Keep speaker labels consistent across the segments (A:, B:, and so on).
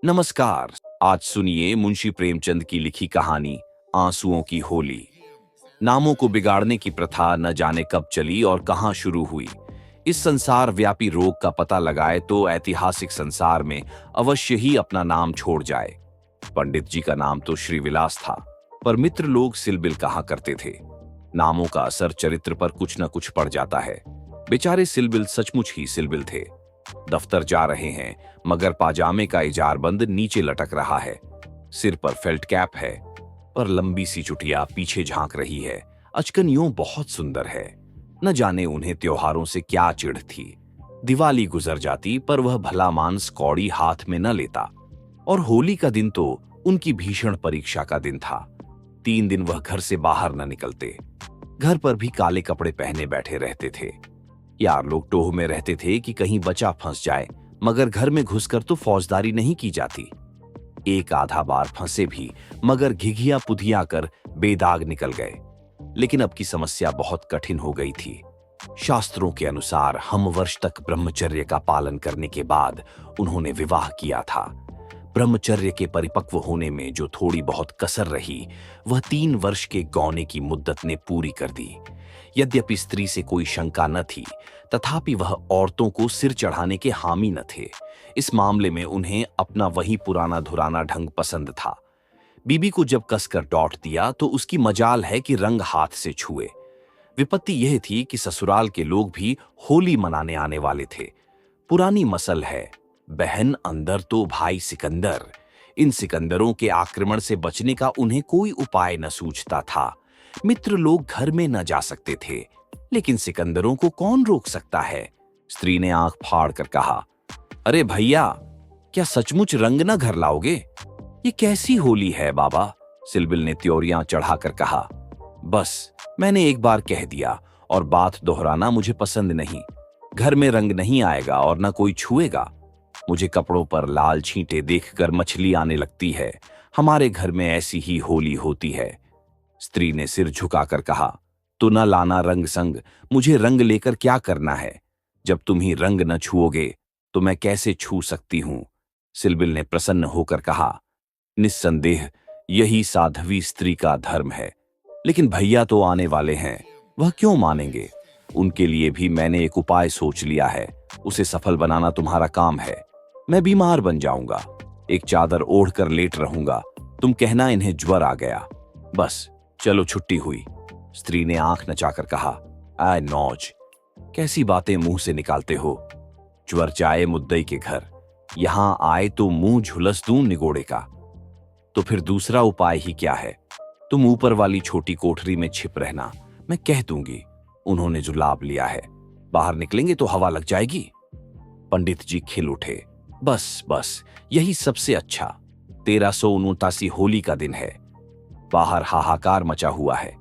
A: नमस्कार। आज सुनिए मुंशी प्रेमचंद की लिखी कहानी आंसुओं की होली। नामों को बिगाड़ने की प्रथा न जाने कब चली और कहां शुरू हुई। इस संसार व्यापी रोग का पता लगाए तो ऐतिहासिक संसार में अवश्य ही अपना नाम छोड़ जाए। पंडित जी का नाम तो श्रीविलास था, पर मित्र लोग सिलबिल कहा करते थे। नामों का असर चरित्र पर कुछ न कुछ पड़ जाता है। बेचारे सिलबिल सचमुच ही सिलबिल थे। दफ्तर जा रहे हैं, मगर पाजामे का इजारबंद नीचे लटक रहा है। सिर पर फेल्ट कैप है, पर लंबी सी चुटिया पीछे झांक रही है। अचकन यूं बहुत सुंदर है। न जाने उन्हें त्योहारों से क्या चिढ़ थी। दिवाली गुजर जाती पर वह भला मांस कौड़ी हाथ में न लेता। और होली का दिन तो उनकी भीषण परीक्षा का दिन था। 3 दिन वह घर से बाहर न निकलते। घर पर भी काले कपड़े पहने बैठे रहते थे। यार लोग टोह में रहते थे कि कहीं बचा फंस जाए, मगर घर में घुसकर तो फौजदारी नहीं की जाती। एक आधा बार फंसे भी, मगर घिघिया पुधिया कर बेदाग निकल गए। लेकिन अब की समस्या बहुत कठिन हो गई थी। शास्त्रों के अनुसार हम वर्ष तक ब्रह्मचर्य का पालन करने के बाद उन्होंने विवाह किया था। ब्रह्मचर्य के परिपक्व होने में जो थोड़ी बहुत कसर रही, वह 3 वर्ष के गौने की मुद्दत ने पूरी कर दी। यद्यपि स्त्री से कोई शंका न थी, तथापि वह औरतों को सिर चढ़ाने के हामी न थे। इस मामले में उन्हें अपना वही पुराना धुराना ढंग पसंद था। बीबी को जब कसकर डॉट दिया तो उसकी मजाल है कि रंग हाथ से छुए। विपत्ति यह थी कि ससुराल के लोग भी होली मनाने आने वाले थे। पुरानी मसल है, बहन अंदर तो भाई सिकंदर। इन सिकंदरों के आक्रमण से बचने का उन्हें कोई उपाय न सूझता था। मित्र लोग घर में न जा सकते थे, लेकिन सिकंदरों को कौन रोक सकता है। स्त्री ने आंख फाड़ कर कहा, अरे भैया, क्या सचमुच रंग न घर लाओगे? ये कैसी होली है बाबा? सिलबिल ने त्योरियां चढ़ाकर कहा, बस मैंने एक बार कह दिया और बात दोहराना मुझे पसंद नहीं। घर में रंग नहीं आएगा और न कोई छुएगा। मुझे कपड़ों पर लाल छींटे देखकर मछली आने लगती है। हमारे घर में ऐसी ही होली होती है। स्त्री ने सिर झुकाकर कहा, तो न लाना रंग संग। मुझे रंग लेकर क्या करना है? जब तुम ही रंग न छुओगे तो मैं कैसे छू सकती हूं? सिलबिल ने प्रसन्न होकर कहा, निस्संदेह यही साध्वी स्त्री का धर्म है। लेकिन भैया तो आने वाले हैं, वह क्यों मानेंगे? उनके लिए भी मैंने एक उपाय सोच लिया है। उसे सफल बनाना तुम्हारा काम है। मैं बीमार बन जाऊंगा, एक चादर ओढ़कर लेट रहूंगा। तुम कहना इन्हें ज्वर आ गया। बस चलो छुट्टी हुई। स्त्री ने आंख नचाकर कहा, आय नौज, कैसी बातें मुंह से निकालते हो? ज्वर जाए मुद्दई के घर, यहां आए तो मुंह झुलस दूं निगोड़े का। तो फिर दूसरा उपाय ही क्या है? तुम ऊपर वाली छोटी कोठरी में छिप रहना, मैं कह दूंगी। उन्होंने जो लाभ लिया है, बाहर निकलेंगे तो हवा लग जाएगी। पंडित जी खिल उठे, बस बस यही सबसे अच्छा। 1379 होली का दिन है। बाहर हाहाकार मचा हुआ है।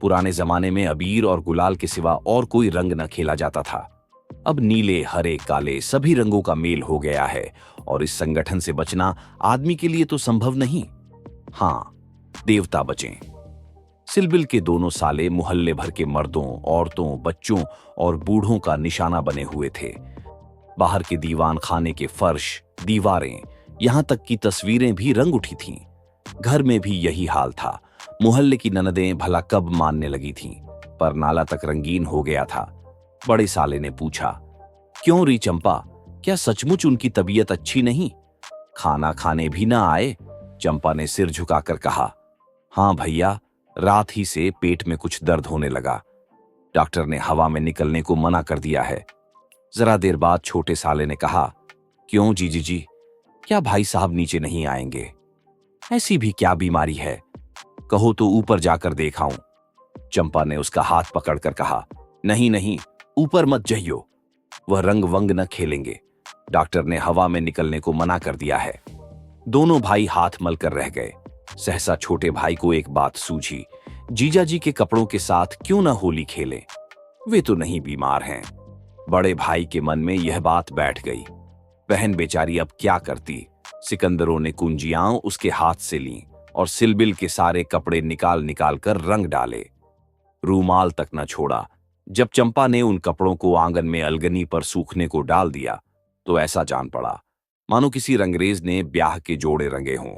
A: पुराने जमाने में अबीर और गुलाल के सिवा और कोई रंग न खेला जाता था। अब नीले, हरे, काले सभी रंगों का मेल हो गया है और इस संगठन से बचना आदमी के लिए तो संभव नहीं। हां, देवता बचें। सिलबिल के दोनों साले मुहल्ले भर के मर्दों, औरतों, बच्चों और बूढ़ों का निशाना बने हुए थे। बाहर के दीवान खाने के फर्श, दीवारें, यहां तक की तस्वीरें भी रंग उठी थीं। घर में भी यही हाल था। मुहल्ले की ननदें भला कब मानने लगी थीं, पर नाला तक रंगीन हो गया था। बड़े साले ने पूछा, क्यों री चंपा, क्या सचमुच उनकी तबीयत अच्छी नहीं? खाना खाने भी ना आए? चंपा ने सिर झुकाकर कहा, हां भैया, रात ही से पेट में कुछ दर्द होने लगा। डॉक्टर ने हवा में निकलने को मना कर दिया है। जरा देर बाद छोटे साले ने कहा, क्यों जीजी जी, क्या भाई साहब नीचे नहीं आएंगे? ऐसी भी क्या बीमारी है? कहो तो ऊपर जाकर देखाऊं। चंपा ने उसका हाथ पकड़कर कहा, नहीं नहीं, ऊपर मत जाइयो, वह रंग वंग न खेलेंगे। डॉक्टर ने हवा में निकलने को मना कर दिया है। दोनों भाई हाथ मलकर रह गए। सहसा छोटे भाई को एक बात सूझी, जीजा जी के कपड़ों के साथ क्यों न होली खेलें? वे तो नहीं बीमार हैं। बड़े भाई के मन में यह बात बैठ गई। बहन बेचारी अब क्या करती? सिकंदरों ने कुंजियां उसके हाथ से लीं और सिलबिल के सारे कपड़े निकाल निकाल कर रंग डाले। रूमाल तक न छोड़ा। जब चंपा ने उन कपड़ों को आंगन में अलगनी पर सूखने को डाल दिया, तो ऐसा जान पड़ा मानो किसी रंगरेज ने ब्याह के जोड़े रंगे हों।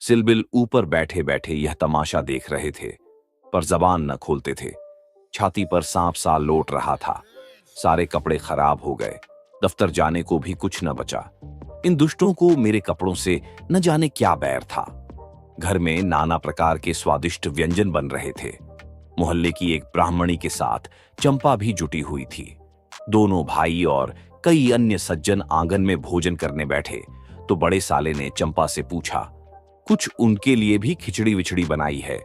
A: सिलबिल ऊपर बैठे बैठे यह तमाशा देख रहे थे, पर जबान न खोलते थे। छाती पर सांप सा लौट रहा था। सारे कपड़े खराब हो गए, दफ्तर जाने को भी कुछ न बचा। इन दुष्टों को मेरे कपड़ों से न जाने क्या बैर था। घर में नाना प्रकार के स्वादिष्ट व्यंजन बन रहे थे। मोहल्ले की एक ब्राह्मणी के साथ चंपा भी जुटी हुई थी। दोनों भाई और कई अन्य सज्जन आंगन में भोजन करने बैठे तो बड़े साले ने चंपा से पूछा, कुछ उनके लिए भी खिचड़ी विचड़ी बनाई है?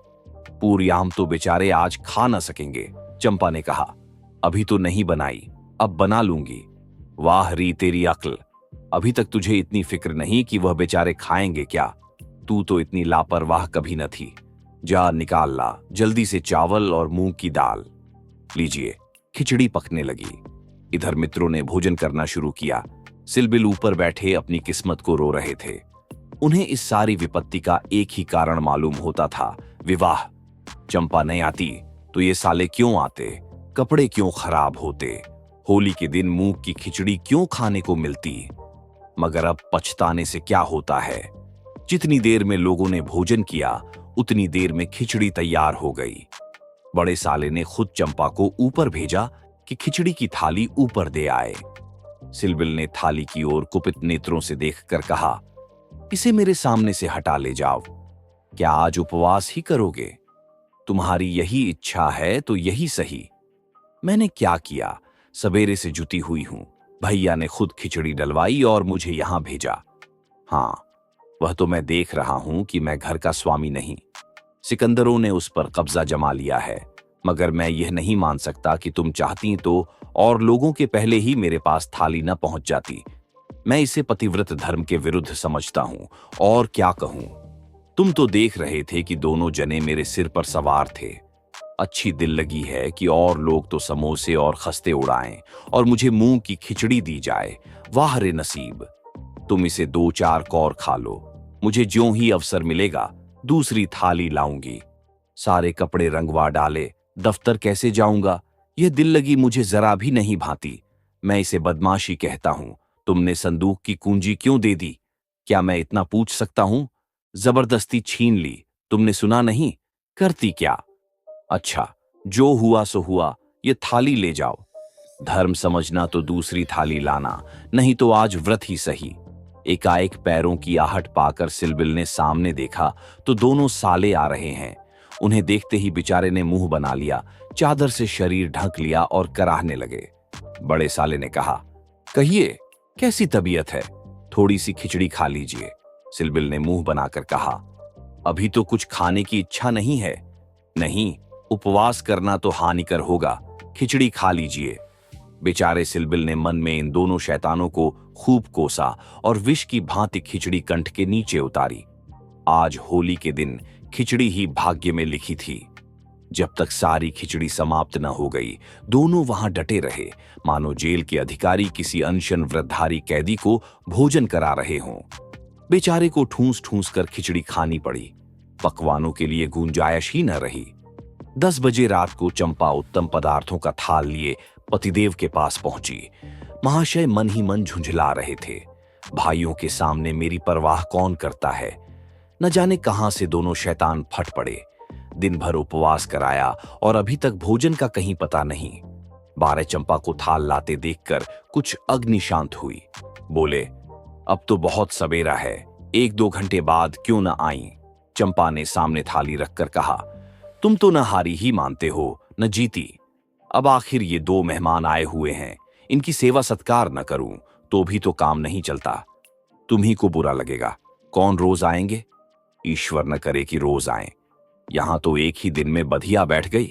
A: पूर्याम तो बेचारे आज खा न सकेंगे। चंपा ने कहा, अभी तो नहीं बनाई, अब बना लूंगी। वाह री तेरी अक्ल, अभी तक तुझे इतनी फिक्र नहीं कि वह बेचारे खाएंगे क्या? तू तो इतनी लापरवाह कभी न थी। जा निकाल ला जल्दी से चावल और मूंग की दाल। लीजिए, खिचड़ी पकने लगी। इधर मित्रों ने भोजन करना शुरू किया। सिलबिल ऊपर बैठे अपनी किस्मत को रो रहे थे। उन्हें इस सारी विपत्ति का एक ही कारण मालूम होता था, विवाह। चंपा नहीं आती तो ये साले क्यों आते? कपड़े क्यों खराब होते? होली के दिन मूंग की खिचड़ी क्यों खाने को मिलती? मगर अब पछताने से क्या होता है? जितनी देर में लोगों ने भोजन किया उतनी देर में खिचड़ी तैयार हो गई। बड़े साले ने खुद चंपा को ऊपर भेजा कि खिचड़ी की थाली ऊपर दे आए। सिलबिल ने थाली की ओर कुपित नेत्रों से देखकर कहा, इसे मेरे सामने से हटा ले जाओ। क्या आज उपवास ही करोगे? तुम्हारी यही इच्छा है तो यही सही। मैंने क्या किया? सवेरे से जुटी हुई हूं। भैया ने खुद खिचड़ी डलवाई और मुझे यहां भेजा। हाँ, वह तो मैं देख रहा हूं कि मैं घर का स्वामी नहीं। सिकंदरों ने उस पर कब्जा जमा लिया है, मगर मैं यह नहीं मान सकता कि तुम चाहती तो और लोगों के पहले ही मेरे पास थाली न पहुंच जाती। मैं इसे पतिव्रत धर्म के विरुद्ध समझता हूं, और क्या कहूं। तुम तो देख रहे थे कि दोनों जने मेरे सिर पर सवार थे। अच्छी दिल लगी है कि और लोग तो समोसे और खस्ते उड़ाएं और मुझे मूंग की खिचड़ी दी जाए। वाह रे नसीब, तुम इसे 2-4 कौर खा लो। मुझे ज्यों ही अवसर मिलेगा दूसरी थाली लाऊंगी। सारे कपड़े रंगवा डाले, दफ्तर कैसे जाऊंगा? यह दिल लगी मुझे जरा भी नहीं भाती। मैं इसे बदमाशी कहता हूं। तुमने संदूक की कुंजी क्यों दे दी? क्या मैं इतना पूछ सकता हूं? जबरदस्ती छीन ली, तुमने सुना नहीं? करती क्या? अच्छा, जो हुआ सो हुआ, ये थाली ले जाओ। धर्म समझना तो दूसरी थाली लाना, नहीं तो आज व्रत ही सही। एकाएक पैरों की आहट पाकर सिलबिल ने सामने देखा तो दोनों साले आ रहे हैं। उन्हें देखते ही बेचारे ने मुंह बना लिया, चादर से शरीर ढक लिया और कराहने लगे। बड़े साले ने कहा, कहिए, कैसी तबीयत है? थोड़ी सी खिचड़ी खा लीजिए। सिलबिल ने मुंह बनाकर कहा, अभी तो कुछ खाने की इच्छा नहीं है। नहीं, उपवास करना तो हानिकर होगा, खिचड़ी खा लीजिए। बेचारे सिलबिल ने मन में इन दोनों शैतानों को खूब कोसा और विष की भांति खिचड़ी कंठ के नीचे उतारी। आज होली के दिन खिचड़ी ही भाग्य में लिखी थी। जब तक सारी खिचड़ी समाप्त न हो गई, दोनों वहां डटे रहे, मानो जेल के अधिकारी किसी अनशन व्रतधारी कैदी को भोजन करा रहे हों। बेचारे को ठूंस ठूंस कर खिचड़ी खानी पड़ी। पकवानों के लिए गुंजाइश ही न रही। 10 बजे रात को चंपा उत्तम पदार्थों का थाल लिए पतिदेव के पास पहुंची। महाशय मन ही मन झुंझला रहे थे। भाइयों के सामने मेरी परवाह कौन करता है? न जाने कहां से दोनों शैतान फट पड़े। दिन भर उपवास कराया और अभी तक भोजन का कहीं पता नहीं। 12 चंपा को थाल लाते देखकर कुछ अग्नि शांत हुई। बोले, अब तो बहुत सवेरा है, 1-2 घंटे बाद क्यों न आई? चंपा ने सामने थाली रखकर कहा, तुम तो न हारी ही मानते हो न जीती। अब आखिर ये 2 मेहमान आए हुए हैं, इनकी सेवा सत्कार न करूं तो भी तो काम नहीं चलता। तुम्ही को बुरा लगेगा। कौन रोज आएंगे? ईश्वर न करे कि रोज आए। यहां तो एक ही दिन में बधिया बैठ गई।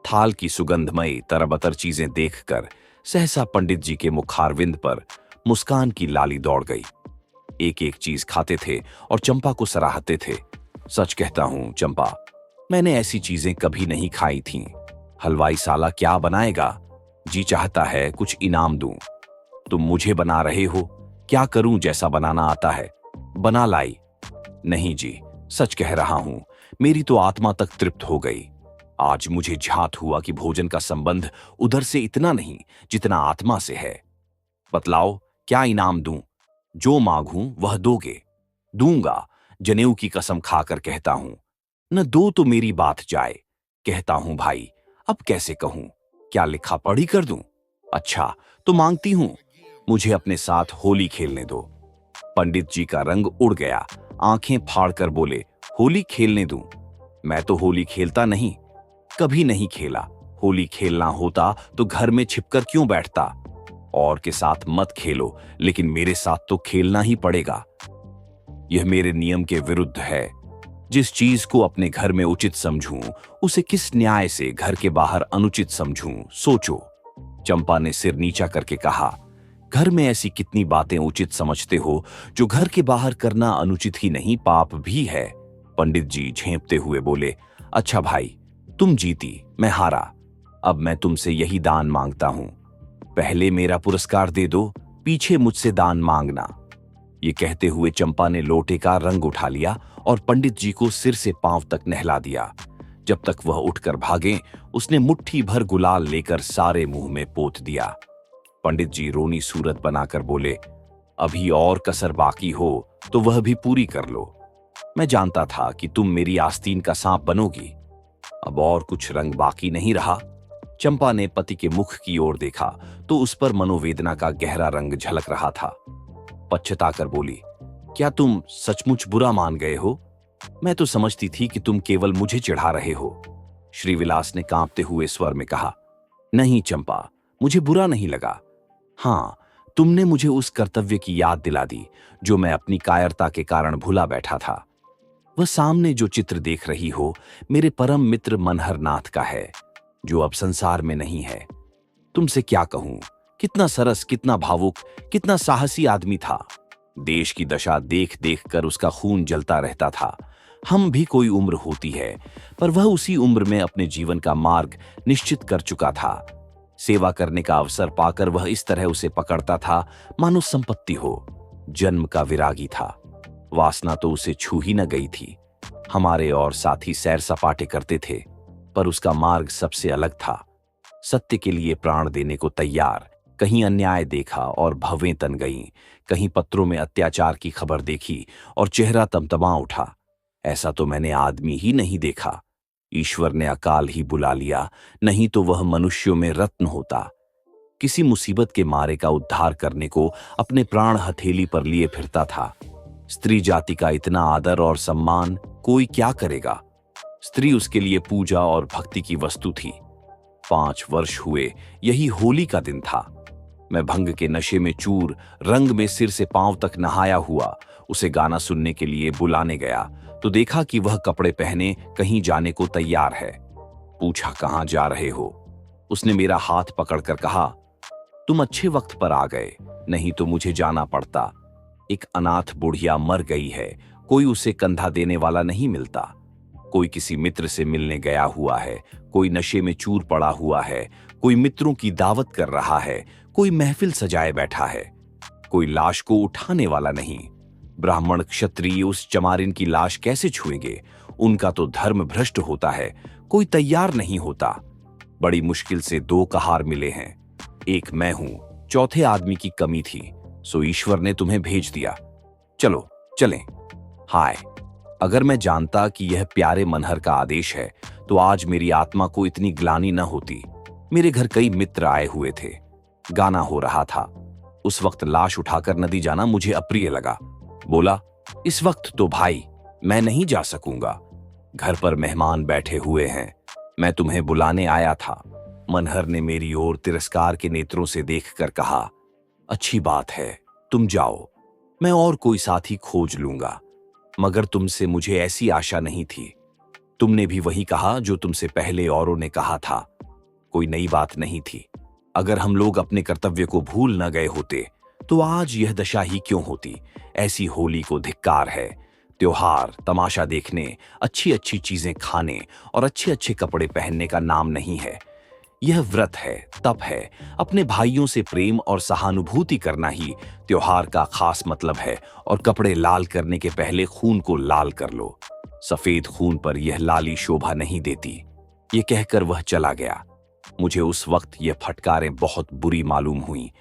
A: थाल की सुगंधमयी तरबतर चीजें देखकर सहसा पंडित जी के मुखारविंद पर मुस्कान की लाली दौड़ गई। एक एक चीज खाते थे और चंपा को सराहते थे। सच कहता हूं चंपा, मैंने ऐसी चीजें कभी नहीं खाई थीं। हलवाई साला क्या बनाएगा? जी चाहता है कुछ इनाम दूं। तुम मुझे बना रहे हो? क्या करूं जैसा बनाना आता है? बना लाई। नहीं जी, सच कह रहा हूं, मेरी तो आत्मा तक तृप्त हो गई। आज मुझे झात हुआ कि भोजन का संबंध उधर से इतना नहीं जितना आत्मा से है। बतलाओ क्या इनाम दूं? जो मांगूं वह दोगे। दूंगा, जनेऊ की कसम खाकर कहता हूं। न दो तो मेरी बात जाए। कहता हूं भाई, अब कैसे कहूं? क्या लिखा पढ़ी कर दूं? अच्छा, तो मांगती हूं, मुझे अपने साथ होली खेलने दो। पंडित जी का रंग उड़ गया, आंखें फाड़कर बोले, होली खेलने दूं? मैं तो होली खेलता नहीं, कभी नहीं खेला। होली खेलना होता तो घर में छिपकर क्यों बैठता? और के साथ मत खेलो, लेकिन मेरे साथ तो खेलना ही पड़ेगा। यह मेरे नियम के विरुद्ध है। जिस चीज को अपने घर में उचित समझूं, उसे किस न्याय से घर के बाहर अनुचित समझूं? सोचो। चंपा ने सिर नीचा करके कहा, घर में ऐसी कितनी बातें उचित समझते हो जो घर के बाहर करना अनुचित ही नहीं, पाप भी है। पंडित जी झेंपते हुए बोले, अच्छा भाई, तुम जीती, मैं हारा। अब मैं तुमसे यही दान मांगता हूं। पहले मेरा पुरस्कार दे दो, पीछे मुझसे दान मांगना। ये कहते हुए चंपा ने लोटे का रंग उठा लिया और पंडित जी को सिर से पांव तक नहला दिया। जब तक वह उठकर भागे, उसने मुट्ठी भर गुलाल लेकर सारे मुंह में पोत दिया। पंडित जी रोनी सूरत बनाकर बोले, अभी और कसर बाकी हो तो वह भी पूरी कर लो। मैं जानता था कि तुम मेरी आस्तीन का सांप बनोगी। अब और कुछ रंग बाकी नहीं रहा। चंपा ने पति के मुख की ओर देखा तो उस पर मनोवेदना का गहरा रंग झलक रहा था। पछताकर बोली, क्या तुम सचमुच बुरा मान गए हो? मैं तो समझती थी कि तुम केवल मुझे चिढ़ा रहे हो। श्रीविलास ने कांपते हुए स्वर में कहा, नहीं चंपा, मुझे बुरा नहीं लगा। हाँ, तुमने मुझे उस कर्तव्य की याद दिला दी जो मैं अपनी कायरता के कारण भुला बैठा था। वह सामने जो चित्र देख रही हो, मेरे परम मित्र मनहर नाथ का है, जो अब संसार में नहीं है। तुमसे क्या कहूं, कितना सरस, कितना भावुक, कितना साहसी आदमी था। देश की दशा देख देख कर उसका खून जलता रहता था। हम भी कोई उम्र होती है, पर वह उसी उम्र में अपने जीवन का मार्ग निश्चित कर चुका था। सेवा करने का अवसर पाकर वह इस तरह उसे पकड़ता था मानो संपत्ति हो। जन्म का विरागी था, वासना तो उसे छू ही न गई थी। हमारे और साथी सैर सपाटे करते थे, पर उसका मार्ग सबसे अलग था। सत्य के लिए प्राण देने को तैयार। कहीं अन्याय देखा और भवें तन गईं, कहीं पत्रों में अत्याचार की खबर देखी और चेहरा तमतमा उठा। ऐसा तो मैंने आदमी ही नहीं देखा। ईश्वर ने अकाल ही बुला लिया, नहीं तो वह मनुष्यों में रत्न होता। किसी मुसीबत के मारे का उद्धार करने को अपने प्राण हथेली पर लिए फिरता था। स्त्री जाति का इतना आदर और सम्मान कोई क्या करेगा? स्त्री उसके लिए पूजा और भक्ति की वस्तु थी। 5 वर्ष हुए, यही होली का दिन था। मैं भंग के नशे में चूर, रंग में सिर से पांव तक नहाया हुआ उसे गाना सुनने के लिए बुलाने गया तो देखा कि वह कपड़े पहने कहीं जाने को तैयार है। पूछा, कहां जा रहे हो? उसने मेरा हाथ पकड़कर कहा, तुम अच्छे वक्त पर आ गए, नहीं तो मुझे जाना पड़ता। एक अनाथ बुढ़िया मर गई है, कोई उसे कंधा देने वाला नहीं मिलता। कोई किसी मित्र से मिलने गया हुआ है, कोई नशे में चूर पड़ा हुआ है, कोई मित्रों की दावत कर रहा है, कोई महफिल सजाए बैठा है। कोई लाश को उठाने वाला नहीं। ब्राह्मण क्षत्रिय उस चमारिन की लाश कैसे छुएंगे? उनका तो धर्म भ्रष्ट होता है। कोई तैयार नहीं होता। बड़ी मुश्किल से 2 कहार मिले हैं। एक मैं हूं, चौथे आदमी की कमी थी, सो ईश्वर ने तुम्हें भेज दिया। चलो चलें। हाय, अगर मैं जानता कि यह प्यारे मनहर का आदेश है तो आज मेरी आत्मा को इतनी ग्लानि न होती। मेरे घर कई मित्र आए हुए थे, गाना हो रहा था। उस वक्त लाश उठाकर नदी जाना मुझे अप्रिय लगा। बोला, इस वक्त तो भाई मैं नहीं जा सकूंगा, घर पर मेहमान बैठे हुए हैं, मैं तुम्हें बुलाने आया था। मनहर ने मेरी ओर तिरस्कार के नेत्रों से देखकर कहा, अच्छी बात है, तुम जाओ, मैं और कोई साथी खोज लूंगा। मगर तुमसे मुझे ऐसी आशा नहीं थी। तुमने भी वही कहा जो तुमसे पहले औरों ने कहा था। कोई नई बात नहीं थी। अगर हम लोग अपने कर्तव्य को भूल न गए होते तो आज यह दशा ही क्यों होती? ऐसी होली को धिक्कार है। त्योहार, तमाशा देखने, अच्छी अच्छी चीजें खाने और अच्छे अच्छे कपड़े पहनने का नाम नहीं है। यह व्रत है, तप है। अपने भाइयों से प्रेम और सहानुभूति करना ही त्योहार का खास मतलब है। और कपड़े लाल करने के पहले खून को लाल कर लो। सफेद खून पर यह लाली शोभा नहीं देती। ये कहकर वह चला गया। मुझे उस वक्त यह फटकारें बहुत बुरी मालूम हुई।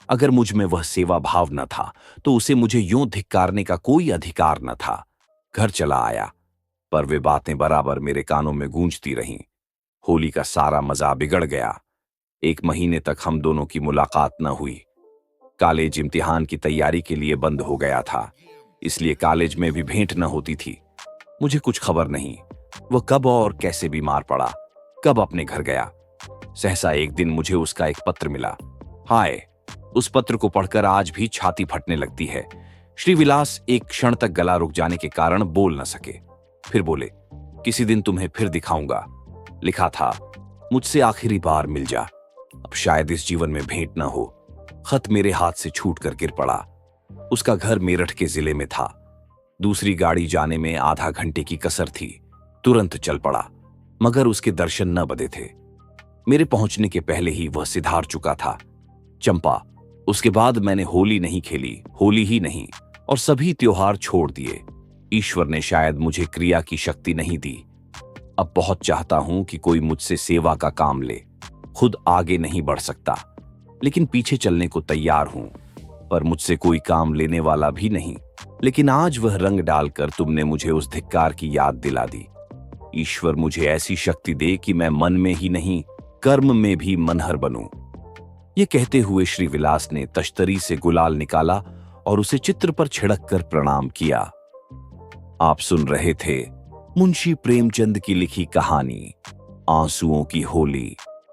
A: अगर मुझ में वह सेवा भाव न था तो उसे मुझे यूं धिक्कारने का कोई अधिकार न था। घर चला आया, पर वे बातें बराबर मेरे कानों में गूंजती रहीं। होली का सारा मजा बिगड़ गया। 1 महीने तक हम दोनों की मुलाकात न हुई। कॉलेज इम्तिहान की तैयारी के लिए बंद हो गया था, इसलिए कॉलेज में भी भेंट न होती थी। मुझे कुछ खबर नहीं, वह कब और कैसे बीमार पड़ा, कब अपने घर गया। सहसा एक दिन मुझे उसका एक पत्र मिला। हाय! उस पत्र को पढ़कर आज भी छाती फटने लगती है। श्री विलास एक क्षण तक गला रुक जाने के कारण बोल न सके। फिर बोले, किसी दिन तुम्हें फिर दिखाऊंगा। लिखा था, मुझसे आखिरी बार मिल जा, अब शायद इस जीवन में भेंट न हो। खत मेरे हाथ से छूट कर गिर पड़ा। उसका घर मेरठ के जिले में था। दूसरी गाड़ी जाने में आधा घंटे की कसर थी। तुरंत चल पड़ा, मगर उसके दर्शन न बदे थे। मेरे पहुंचने के पहले ही वह सिधार चुका था। चंपा, उसके बाद मैंने होली नहीं खेली, होली ही नहीं, और सभी त्योहार छोड़ दिए। ईश्वर ने शायद मुझे क्रिया की शक्ति नहीं दी। अब बहुत चाहता हूं कि कोई मुझसे सेवा का काम ले। खुद आगे नहीं बढ़ सकता, लेकिन पीछे चलने को तैयार हूं, पर मुझसे कोई काम लेने वाला भी नहीं। लेकिन आज वह रंग डालकर तुमने मुझे उस धिक्कार की याद दिला दी। ईश्वर मुझे ऐसी शक्ति दे कि मैं मन में ही नहीं, कर्म में भी मनहर बनूं। ये कहते हुए श्री विलास ने तश्तरी से गुलाल निकाला और उसे चित्र पर छिड़क कर प्रणाम किया। आप सुन रहे थे मुंशी प्रेमचंद की लिखी कहानी आंसुओं की होली।